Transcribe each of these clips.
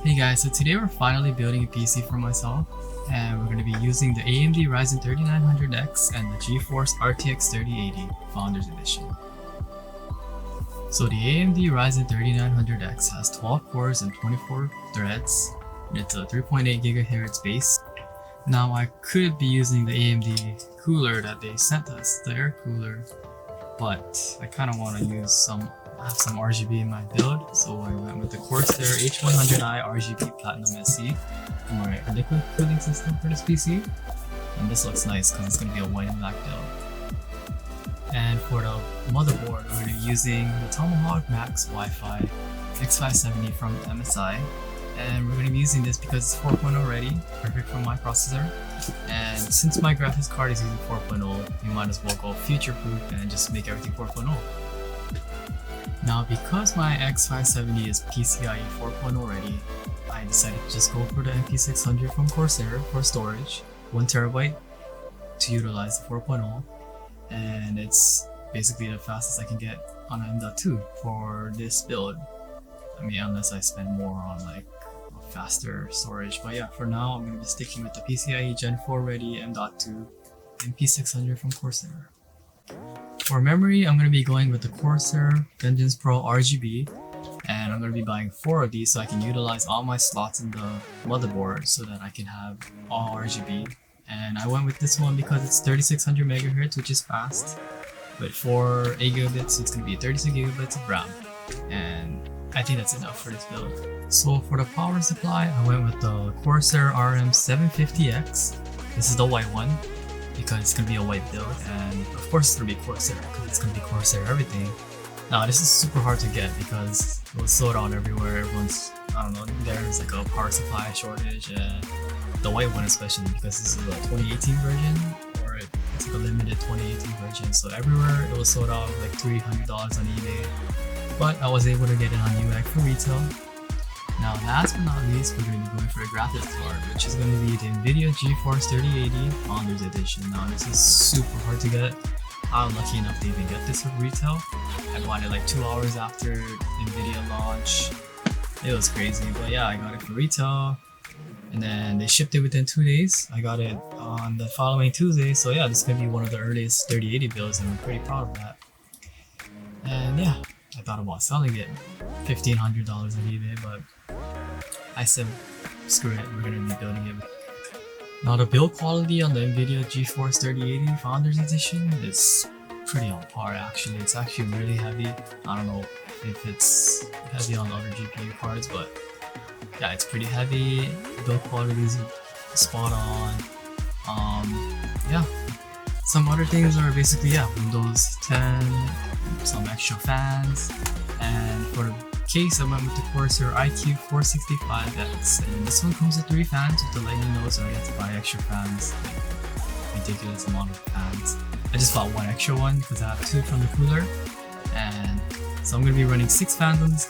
Hey guys, so today we're finally building a PC for myself, and we're going to be using the AMD Ryzen 3900X and the GeForce RTX 3080 Founders Edition. So the AMD Ryzen 3900X has 12 cores and 24 threads. It's a 3.8 GHz base. Now I could be using the AMD cooler that they sent us, the air cooler, but I kind of want to use have some RGB in my build, so I went with the Corsair H100i RGB Platinum SE for my liquid cooling system for this PC. And this looks nice because it's going to be a white and black build. And for the motherboard, we're going to be using the Tomahawk Max Wi-Fi X570 from MSI. And we're going to be using this because it's 4.0 ready, perfect for my processor. And since my graphics card is using 4.0, you might as well go future-proof and just make everything 4.0. Now, because my X570 is PCIe 4.0 ready, I decided to just go for the MP600 from Corsair for storage, 1TB, to utilize the 4.0, and it's basically the fastest I can get on an M.2 for this build. I mean, unless I spend more on like faster storage, but yeah, for now I'm going to be sticking with the PCIe Gen 4 ready M.2 MP600 from Corsair. For memory, I'm going to be going with the Corsair Vengeance Pro RGB, and I'm going to be buying 4 of these so I can utilize all my slots in the motherboard so that I can have all RGB. And I went with this one because it's 3600 MHz, which is fast, but for 8 gigabits it's going to be 36 gigabytes of RAM, and I think that's enough for this build. So for the power supply, I went with the Corsair RM750X. This is the white one, because it's going to be a white build, and of course it's going to be Corsair because it's going to be Corsair everything. Now this is super hard to get because it was sold out everywhere. Everyone's, I don't know, there's like a power supply shortage, and the white one especially because this is a 2018 version, or it's like a limited 2018 version, so everywhere it was sold out like $300 on eBay, but I was able to get it on UX for retail. Now last but not least, we're going to be going for a graphics card, which is going to be the Nvidia GeForce 3080 Founders Edition. Now this is super hard to get. I'm lucky enough to even get this at retail. I bought it like 2 hours after Nvidia launch. It was crazy, but yeah, I got it for retail. And then they shipped it within 2 days. I got it on the following Tuesday, so yeah, this is going to be one of the earliest 3080 builds, and I'm pretty proud of that. And yeah, I thought about selling it $1,500 on eBay, but I said screw it, we're gonna be building it. Now the build quality on the Nvidia GeForce 3080 Founders Edition is pretty on par actually. It's actually really heavy. I don't know if it's heavy on other GPU cards, but yeah, it's pretty heavy. Build quality is spot on. Yeah. Some other things are basically, yeah, Windows 10, some extra fans, and for the case I went with the Corsair IQ465X, and this one comes with 3 fans with the lightning node, so I had to buy extra fans, like ridiculous amount of fans. I just bought 1 extra one because I have 2 from the cooler, and so I'm going to be running 6 fans on this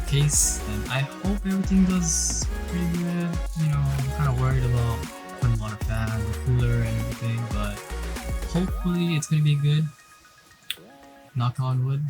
case, and I hope everything does pretty good. You know, I'm kind of worried about putting a lot of fans, the cooler and everything, but hopefully it's going to be good. Knock on wood.